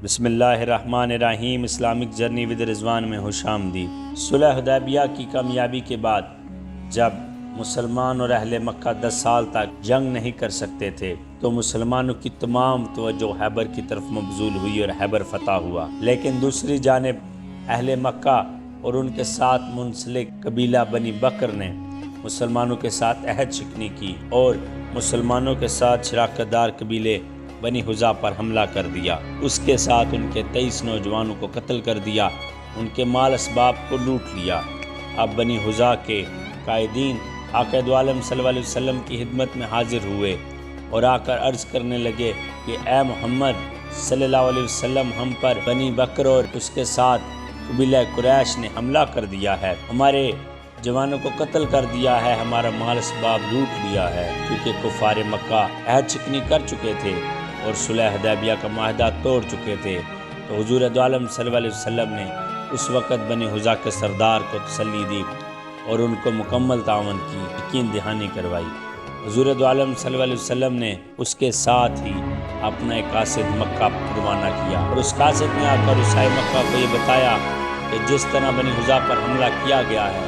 بسم اللہ الرحمن الرحیم۔ اسلامک جرنی ود رضوان میں خوش آمدید۔ صلح حدیبیہ کی کامیابی کے بعد جب مسلمان اور اہل مکہ 10 سال تک جنگ نہیں کر سکتے تھے تو مسلمانوں کی تمام توجہ خیبر کی طرف مبذول ہوئی اور خیبر فتح ہوا، لیکن دوسری جانب اہل مکہ اور ان کے ساتھ منسلک قبیلہ بنی بکر نے مسلمانوں کے ساتھ عہد شکنی کی اور مسلمانوں کے ساتھ شراکت دار قبیلے بنی حذا پر حملہ کر دیا۔ اس کے ساتھ ان کے 23 نوجوانوں کو قتل کر دیا، ان کے مال اسباب کو لوٹ لیا۔ اب بنی حذا کے قائدین آقا دو عالم صلی اللہ علیہ وسلم کی خدمت میں حاضر ہوئے اور آ کر عرض کرنے لگے کہ اے محمد صلی اللہ علیہ وسلم، ہم پر بنی بکر اور اس کے ساتھ قبیلہ قریش نے حملہ کر دیا ہے، ہمارے جوانوں کو قتل کر دیا ہے، ہمارا مال اسباب لوٹ لیا ہے، کیونکہ کفار مکہ عہد شکنی کر چکے تھے اور صلح حدیبیہ کا معاہدہ توڑ چکے تھے۔ تو حضور دو عالم صلی اللہ علیہ وسلم نے اس وقت بنی حذا کے سردار کو تسلی دی اور ان کو مکمل تعاون کی یقین دہانی کروائی۔ حضور دو عالم صلی اللہ علیہ وسلم نے اس کے ساتھ ہی اپنا ایک قاصد مکہ روانہ کیا اور اس قاصد نے آ کر رسائے مکہ کو یہ بتایا کہ جس طرح بنی حذا پر حملہ کیا گیا ہے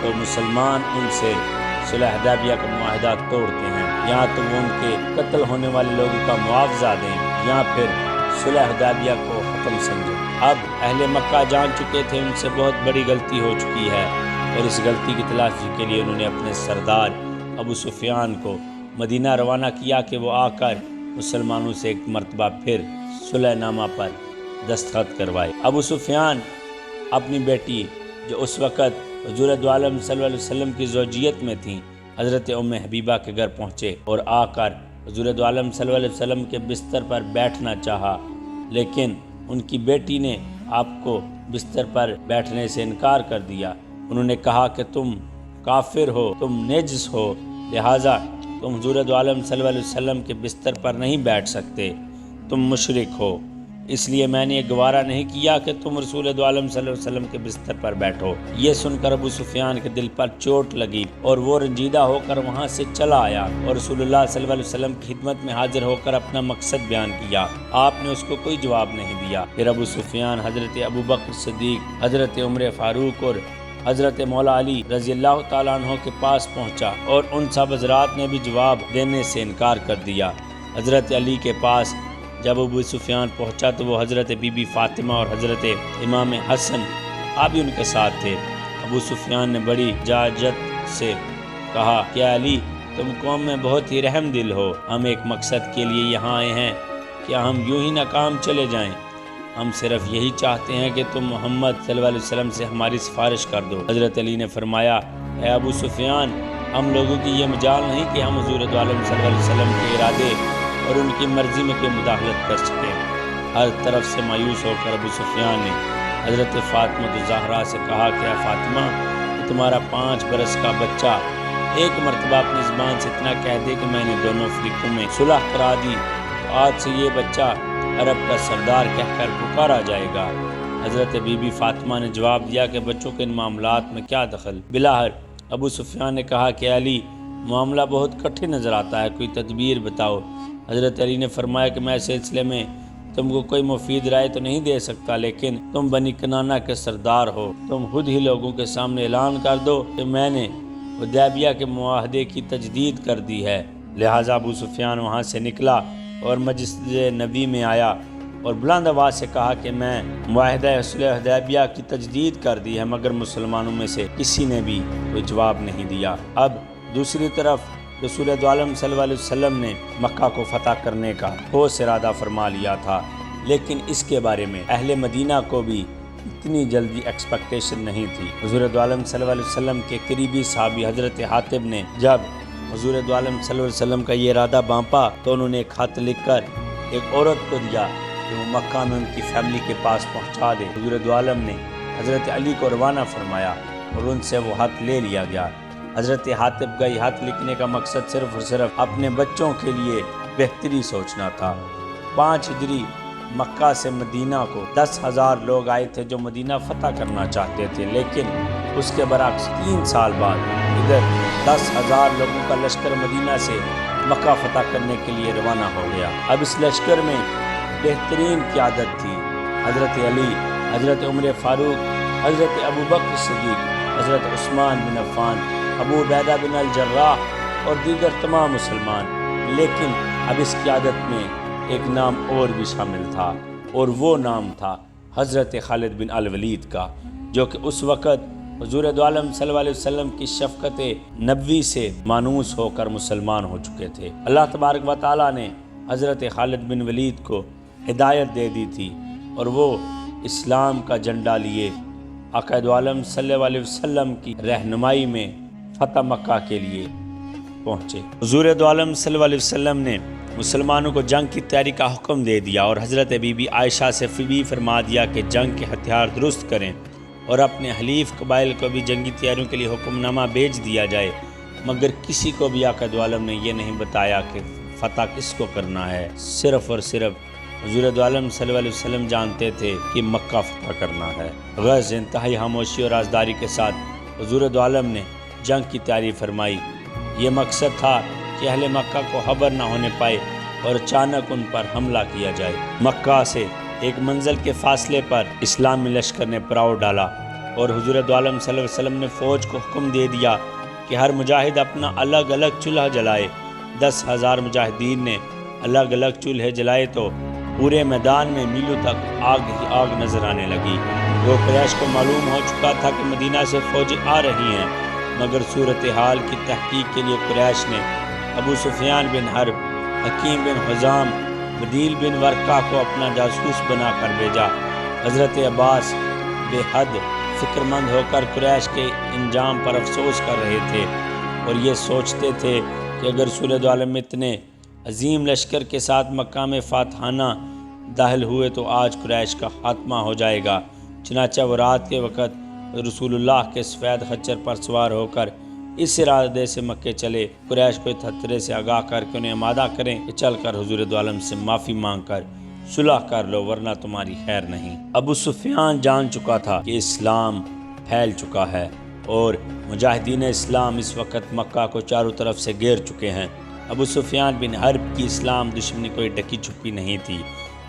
تو مسلمان ان سے صلح حدیبیہ کا معاہدہ توڑتے ہیں، یا تو وہ ان کے قتل ہونے والے لوگوں کا معاوضہ دیں یا پھر صلح حدیبیہ کو ختم سمجھیں۔ اب اہل مکہ جان چکے تھے ان سے بہت بڑی غلطی ہو چکی ہے اور اس غلطی کی تلافی کے لیے انہوں نے اپنے سردار ابو سفیان کو مدینہ روانہ کیا کہ وہ آ کر مسلمانوں سے ایک مرتبہ پھر صلح نامہ پر دستخط کروائے۔ ابو سفیان اپنی بیٹی جو اس وقت حضور دو عالم صلی اللہ علیہ وسلم کی زوجیت میں تھیں حضرت ام حبیبہ کے گھر پہنچے اور آ کر حضور دو عالم صلی اللہ علیہ وسلم کے بستر پر بیٹھنا چاہا، لیکن ان کی بیٹی نے آپ کو بستر پر بیٹھنے سے انکار کر دیا۔ انہوں نے کہا کہ تم کافر ہو، تم نجس ہو، لہٰذا تم حضور دو عالم صلی اللہ علیہ وسلم کے بستر پر نہیں بیٹھ سکتے، تم مشرک ہو، اس لیے میں نے یہ گوارا نہیں کیا کہ تم رسول دو عالم صلی اللہ علیہ وسلم کے بستر پر بیٹھو۔ یہ سن کر ابو سفیان کے دل پر چوٹ لگی اور وہ رنجیدہ ہو کر وہاں سے چلا آیا اور رسول اللہ صلی اللہ علیہ وسلم کی خدمت میں حاضر ہو کر اپنا مقصد بیان کیا۔ آپ نے اس کو کوئی جواب نہیں دیا۔ پھر ابو سفیان حضرت ابو بکر صدیق، حضرت عمر فاروق اور حضرت مولا علی رضی اللہ تعالیٰ عنہ کے پاس پہنچا اور ان سب حضرات نے بھی جواب دینے سے انکار کر دیا۔ حضرت علی کے پاس جب ابو سفیان پہنچا تو وہ حضرت بی بی فاطمہ اور حضرت امام حسن آپ بھی ان کے ساتھ تھے۔ ابو سفیان نے بڑی جاجت سے کہا کہ علی، تم قوم میں بہت ہی رحم دل ہو، ہم ایک مقصد کے لیے یہاں آئے ہیں کہ ہم یوں ہی ناکام چلے جائیں، ہم صرف یہی چاہتے ہیں کہ تم محمد صلی اللہ علیہ وسلم سے ہماری سفارش کر دو۔ حضرت علی نے فرمایا، اے ابو سفیان، ہم لوگوں کی یہ مجال نہیں کہ ہم حضور دو عالم صلی اللہ علیہ وسلم کے ارادے اور ان کی مرضی میں کوئی مداخلت کر سکیں۔ ہر طرف سے مایوس ہو کر ابو سفیان نے حضرت فاطمہ الزہرا سے کہا کہ اے فاطمہ، تمہارا 5 برس کا بچہ ایک مرتبہ اپنی زبان سے اتنا کہہ دے کہ میں نے دونوں فریقوں میں صلح کرا دی تو آج سے یہ بچہ عرب کا سردار کہہ کر پکارا جائے گا۔ حضرت بی بی فاطمہ نے جواب دیا کہ بچوں کے ان معاملات میں کیا دخل۔ بلاخر ابو سفیان نے کہا کہ علی، معاملہ بہت کٹھن نظر آتا ہے، کوئی تدبیر بتاؤ۔ حضرت علی نے فرمایا کہ میں اس سلسلے میں تم کو کوئی مفید رائے تو نہیں دے سکتا، لیکن تم بنی کنانہ کے سردار ہو، تم خود ہی لوگوں کے سامنے اعلان کر دو کہ میں نے حدیبیہ کے معاہدے کی تجدید کر دی ہے۔ لہٰذا ابو سفیان وہاں سے نکلا اور مسجد نبی میں آیا اور بلند آواز سے کہا کہ میں معاہدہ صلح حدیبیہ کی تجدید کر دی ہے، مگر مسلمانوں میں سے کسی نے بھی کوئی جواب نہیں دیا۔ اب دوسری طرف رسول دو عالم صلی اللہ علیہ وسلم نے مکہ کو فتح کرنے کا ٹھوس ارادہ فرما لیا تھا، لیکن اس کے بارے میں اہل مدینہ کو بھی اتنی جلدی ایکسپیکٹیشن نہیں تھی۔ حضور دو عالم صلی اللہ علیہ وسلم کے قریبی صحابی حضرت حاتب نے جب حضور دو عالم صلی اللہ علیہ وسلم کا یہ ارادہ بانپا تو انہوں نے ایک خط لکھ کر ایک عورت کو دیا کہ وہ مکہ میں ان کی فیملی کے پاس پہنچا دے۔ حضور دو عالم نے حضرت علی کو روانہ فرمایا اور ان سے وہ خط لے لیا گیا۔ حضرت حاتب کا یہ خط لکھنے کا مقصد صرف اور صرف اپنے بچوں کے لیے بہتری سوچنا تھا۔ 5 ہجری مکہ سے مدینہ کو 10,000 لوگ آئے تھے جو مدینہ فتح کرنا چاہتے تھے، لیکن اس کے برعکس 3 سال بعد ادھر 10,000 لوگوں کا لشکر مدینہ سے مکہ فتح کرنے کے لیے روانہ ہو گیا۔ اب اس لشکر میں بہترین قیادت تھی۔ حضرت علی، حضرت عمر فاروق، حضرت ابو بکر صدیق، حضرت عثمان بن عفان، ابو عبیدہ بن الجراح اور دیگر تمام مسلمان۔ لیکن اب اس قیادت میں ایک نام اور بھی شامل تھا، اور وہ نام تھا حضرت خالد بن الولید کا، جو کہ اس وقت حضور دو عالم صلی اللہ علیہ وسلم کی شفقت نبوی سے مانوس ہو کر مسلمان ہو چکے تھے۔ اللہ تبارک و تعالیٰ نے حضرت خالد بن ولید کو ہدایت دے دی تھی، اور وہ اسلام کا جھنڈا لیے آقا دو عالم صلی اللہ علیہ وسلم کی رہنمائی میں فتح مکہ کے لیے پہنچے۔ حضور دو عالم صلی اللہ علیہ وسلم نے مسلمانوں کو جنگ کی تیاری کا حکم دے دیا، اور حضرت بی بی عائشہ سے بھی فرما دیا کہ جنگ کے ہتھیار درست کریں، اور اپنے حلیف قبائل کو بھی جنگی تیاریوں کے لیے حکم نامہ بھیج دیا جائے، مگر کسی کو بھی آقا دو عالم نے یہ نہیں بتایا کہ فتح کس کو کرنا ہے۔ صرف اور صرف حضور دو عالم صلی اللہ علیہ وسلم جانتے تھے کہ مکہ فتح کرنا ہے۔ غرض انتہائی خاموشی اور رازداری کے ساتھ حضور دو عالم نے جنگ کی تیاری فرمائی۔ یہ مقصد تھا کہ اہل مکہ کو خبر نہ ہونے پائے اور اچانک ان پر حملہ کیا جائے۔ مکہ سے ایک منزل کے فاصلے پر اسلامی لشکر نے پڑاؤ ڈالا، اور حضور دو عالم صلی اللہ علیہ وسلم نے فوج کو حکم دے دیا کہ ہر مجاہد اپنا الگ الگ چولہا جلائے۔ 10,000 مجاہدین نے الگ الگ چولہے جلائے تو پورے میدان میں میلوں تک آگ ہی آگ نظر آنے لگی۔ وہ قریش کو معلوم ہو چکا تھا کہ مدینہ سے فوجیں آ رہی ہیں، مگر صورتحال کی تحقیق کے لیے قریش نے ابو سفیان بن حرب، حکیم بن حزام، بدیل بن ورقہ کو اپنا جاسوس بنا کر بھیجا۔ حضرت عباس بے حد فکر مند ہو کر قریش کے انجام پر افسوس کر رہے تھے، اور یہ سوچتے تھے کہ اگر رسول دو عالم اتنے عظیم لشکر کے ساتھ مکہ میں فاتحانہ داخل ہوئے تو آج قریش کا خاتمہ ہو جائے گا۔ چنانچہ وہ رات کے وقت رسول اللہ کے سفید خچر پر سوار ہو کر اس ارادے سے مکے چلے، قریش کو اس خطرے سے آگاہ کر کے انہیں آمادہ کریں کہ چل کر حضور دو عالم سے معافی مانگ کر صلح کر لو، ورنہ تمہاری خیر نہیں۔ ابو سفیان جان چکا تھا کہ اسلام پھیل چکا ہے، اور مجاہدین اسلام اس وقت مکہ کو چاروں طرف سے گھیر چکے ہیں۔ ابو سفیان بن حرب کی اسلام دشمنی کوئی ڈکی چھپی نہیں تھی۔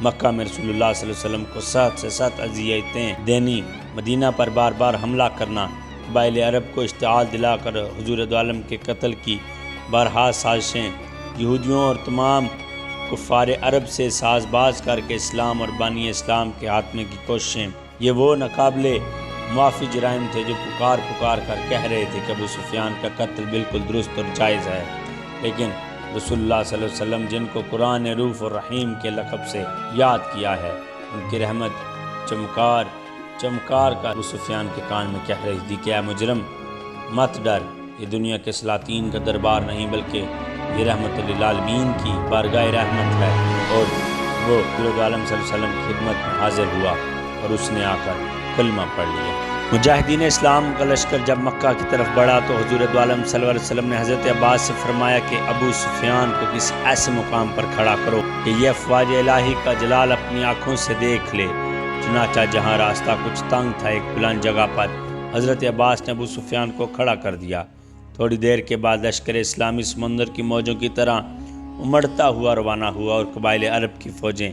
مکہ میں رسول اللہ صلی اللہ علیہ وسلم کو سخت سے سخت اذیتیں دینی، مدینہ پر بار بار حملہ کرنا، قبائل عرب کو اشتعال دلا کر حضور دو عالم کے قتل کی بارہا سازشیں، یہودیوں اور تمام کفار عرب سے ساز باز کر کے اسلام اور بانی اسلام کے خاتمے کی کوششیں، یہ وہ ناقابل معافی جرائم تھے جو پکار کر کہہ رہے تھے کہ ابو سفیان کا قتل بالکل درست اور جائز ہے۔ لیکن رسول اللہ صلی اللہ علیہ وسلم، جن کو قرآن رؤوف الرحیم کے لقب سے یاد کیا ہے، ان کی رحمت چمکار کا ابو سفیان کے کان میں کہہ رہی تھی کہ اے مجرم، مت ڈر، یہ دنیا کے سلاطین کا دربار نہیں بلکہ یہ رحمت للعالمین کی بارگاہ رحمت ہے۔ اور وہ حضور عالم صلی اللہ علیہ وسلم کی خدمت میں حاضر ہوا، اور اس نے آ کر کلمہ پڑھ لیا۔ مجاہدین اسلام کا لشکر جب مکہ کی طرف بڑھا تو حضور دو عالم صلی اللہ علیہ وسلم نے حضرت عباس سے فرمایا کہ ابو سفیان کو کسی ایسے مقام پر کھڑا کرو کہ یہ افواج الہی کا جلال اپنی آنکھوں سے دیکھ لے۔ چنانچہ جہاں راستہ کچھ تنگ تھا، ایک بلند جگہ پر حضرت عباس نے ابو سفیان کو کھڑا کر دیا۔ تھوڑی دیر کے بعد لشکر اسلامی سمندر کی موجوں کی طرح امڑتا ہوا روانہ ہوا، اور قبائل عرب کی فوجیں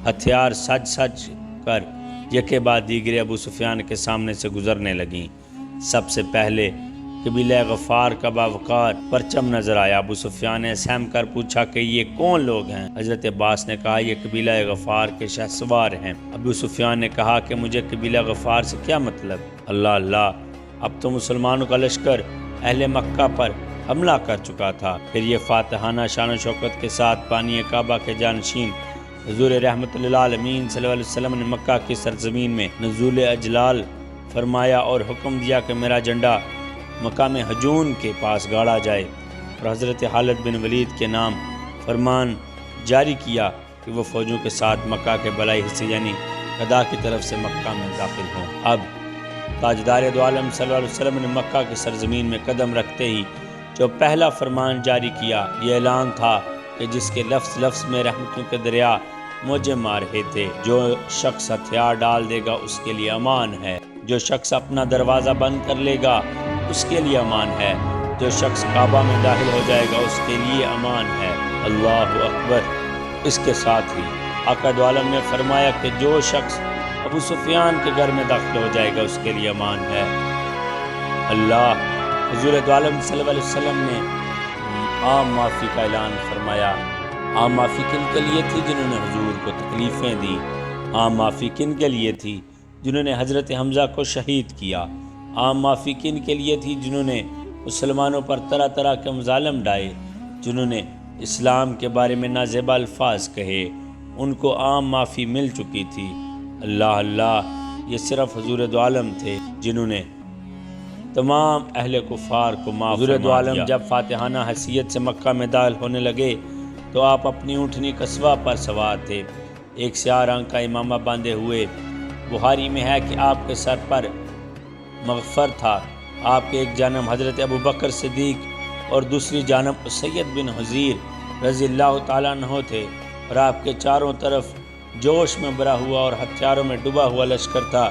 ہتھیار سج کر یکے بعد دیگرے ابو سفیان کے سامنے سے گزرنے لگیں۔ سب سے پہلے قبیلہ غفار کا باوقار پرچم نظر آیا۔ ابو سفیان نے سہم کر پوچھا کہ یہ کون لوگ ہیں؟ حضرت عباس نے کہا یہ قبیلہ غفار کے شہسوار ہیں۔ ابو سفیان نے کہا کہ مجھے قبیلہ غفار سے کیا مطلب؟ اللہ، اب تو مسلمانوں کا لشکر اہل مکہ پر حملہ کر چکا تھا۔ پھر یہ فاتحانہ شان و شوکت کے ساتھ بانی کعبہ کے جانشین حضور رحمت للعالمین صلی اللہ علیہ وسلم نے مکہ کی سرزمین میں نزول اجلال فرمایا اور حکم دیا کہ میرا جھنڈا مقام حجون کے پاس گاڑا جائے، اور حضرت خالد بن ولید کے نام فرمان جاری کیا کہ وہ فوجوں کے ساتھ مکہ کے بلائی حصے یعنی غدا کی طرف سے مکہ میں داخل ہوں۔ اب تاجدار دو عالم صلی اللہ علیہ وسلم نے مکہ کی سرزمین میں قدم رکھتے ہی جو پہلا فرمان جاری کیا، یہ اعلان تھا کہ جس کے لفظ لفظ میں رحمتوں کے دریا موجیں مار رہے تھے، جو شخص ہتھیار ڈال دے گا اس کے لیے امان ہے، جو شخص اپنا دروازہ بند کر لے گا اس کے لیے امان ہے، جو شخص کعبہ میں داخل ہو جائے گا اس کے لیے امان ہے۔ اللہ اکبر۔ اس کے ساتھ ہی آقا دو عالم نے فرمایا کہ جو شخص ابو سفیان کے گھر میں داخل ہو جائے گا اس کے لیے امان ہے۔ اللہ حضور دو عالم صلی اللہ علیہ وسلم نے عام معافی کا اعلان فرمایا۔ عام معافی کن کے لیے تھی؟ جنہوں نے حضور کو تکلیفیں دی۔ عام معافی کن کے لیے تھی؟ جنہوں نے حضرت حمزہ کو شہید کیا۔ عام معافی کن کے لیے تھی؟ جنہوں نے مسلمانوں پر طرح طرح کے مظالم ڈائے، جنہوں نے اسلام کے بارے میں نازیبا الفاظ کہے، ان کو عام معافی مل چکی تھی۔ اللہ اللہ، یہ صرف حضور دو عالم تھے جنہوں نے تمام اہل کفار کو معاف فرما دیا۔ حضور دو عالم جب فاتحانہ حیثیت سے مکہ میں داخل ہونے لگے تو آپ اپنی اونٹنی قصوہ پر سوار تھے، ایک سیاہ رنگ کا امامہ باندھے ہوئے۔ بخاری میں ہے کہ آپ کے سر پر مغفر تھا۔ آپ کے ایک جانب حضرت ابو بکر صدیق اور دوسری جانب اسید بن حضیر رضی اللہ تعالیٰ عنہ تھے، اور آپ کے چاروں طرف جوش میں بھرا ہوا اور ہتھیاروں میں ڈوبا ہوا لشکر تھا،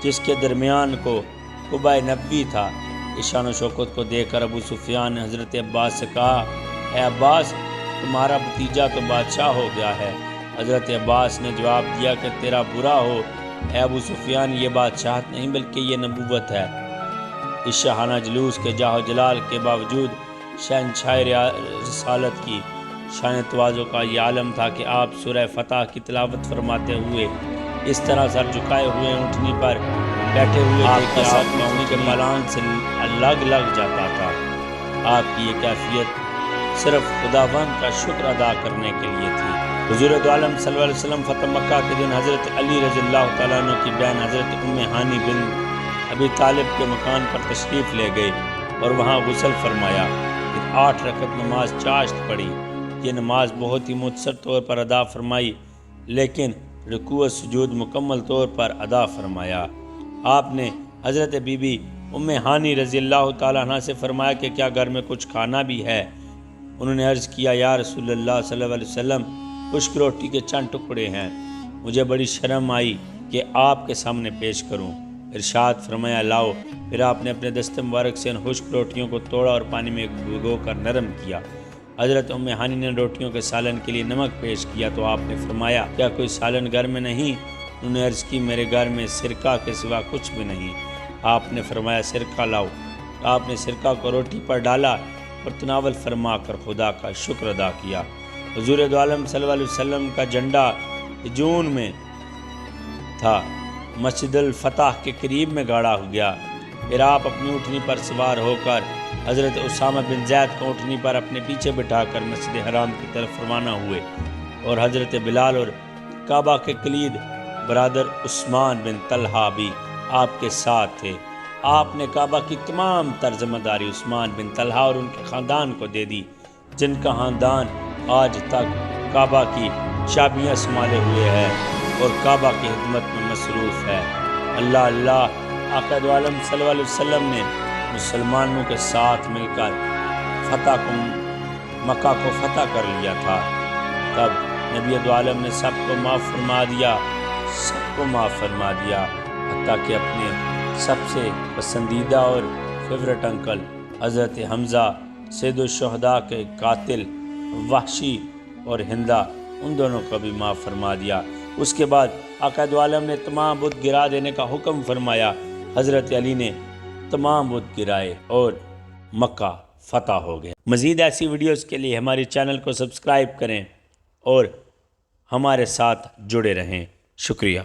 جس کے درمیان کو قبہ نبوی تھا۔ اس شان و شوکت کو دیکھ کر ابو سفیان نے حضرت عباس سے کہا، اے عباس، تمہارا بھتیجا تو بادشاہ ہو گیا ہے۔ حضرت عباس نے جواب دیا کہ تیرا برا ہو اے ابو سفیان، یہ بادشاہت نہیں بلکہ یہ نبوت ہے۔ اس شاہانہ جلوس کے جاہ و جلال کے باوجود شہنشاہ رسالت کی شان تواضع کا یہ عالم تھا کہ آپ سورہ فتح کی تلاوت فرماتے ہوئے اس طرح سر جھکائے ہوئے اونٹنی پر بیٹھے ہوئے تھے کہ آپ کا اونٹ کے پالان سے لگ جاتا تھا۔ آپ کی یہ کیفیت صرف خداوند کا شکر ادا کرنے کے لیے تھی۔ حضور دو عالم صلی اللہ علیہ وسلم فتح مکہ کے دن حضرت علی رضی اللہ تعالیٰ عنہ کی بہن حضرت ام ہانی بن ابی طالب کے مکان پر تشریف لے گئے اور وہاں غسل فرمایا، پھر 8 رکعت نماز چاشت پڑھی۔ یہ نماز بہت ہی مختصر طور پر ادا فرمائی، لیکن رکوع و سجود مکمل طور پر ادا فرمایا۔ آپ نے حضرت بی بی ام ہانی رضی اللہ تعالیٰ عنہ سے فرمایا کہ کیا گھر میں کچھ کھانا بھی ہے؟ انہوں نے عرض کیا، یا رسول اللہ صلی اللہ علیہ وسلم، خشک روٹی کے چند ٹکڑے ہیں، مجھے بڑی شرم آئی کہ آپ کے سامنے پیش کروں۔ ارشاد فرمایا، لاؤ۔ پھر آپ نے اپنے دست مبارک سے ان خشک روٹیوں کو توڑا اور پانی میں بھگو کر نرم کیا۔ حضرت ام ہانی نے روٹیوں کے سالن کے لیے نمک پیش کیا تو آپ نے فرمایا، کیا کوئی سالن گھر میں نہیں؟ انہوں نے عرض کی، میرے گھر میں سرکہ کے سوا کچھ بھی نہیں۔ آپ نے فرمایا، سرکہ لاؤ۔ آپ نے سرکہ کو روٹی پر ڈالا اور تناول فرما کر خدا کا شکر ادا کیا۔ حضور دو عالم صلی اللہ علیہ وسلم کا جھنڈا جون میں تھا، مسجد الفتح کے قریب میں گاڑا ہو گیا۔ پھر آپ اپنی اونٹنی پر سوار ہو کر حضرت اسامہ بن زید کو اونٹنی پر اپنے پیچھے بٹھا کر مسجد حرام کی طرف روانہ ہوئے، اور حضرت بلال اور کعبہ کے کلید برادر عثمان بن طلحہ بھی آپ کے ساتھ تھے۔ آپ نے کعبہ کی تمام تر ذمہ داری عثمان بن طلحہ اور ان کے خاندان کو دے دی، جن کا خاندان آج تک کعبہ کی چابیاں سنبھالے ہوئے ہے اور کعبہ کی خدمت میں مصروف ہے۔ اللہ اللہ، آقا دو عالم صلی اللہ علیہ وسلم نے مسلمانوں کے ساتھ مل کر مکہ کو فتح کر لیا تھا۔ تب نبی دو عالم نے سب کو معاف فرما دیا، حتیٰ کہ اپنے سب سے پسندیدہ اور فیورٹ انکل حضرت حمزہ سید الشہداء کے قاتل وحشی اور ہندہ، ان دونوں کو بھی معاف فرما دیا۔ اس کے بعد آقا دو عالم نے تمام بت گرا دینے کا حکم فرمایا۔ حضرت علی نے تمام بت گرائے اور مکہ فتح ہو گیا۔ مزید ایسی ویڈیوز کے لیے ہمارے چینل کو سبسکرائب کریں اور ہمارے ساتھ جڑے رہیں۔ شکریہ۔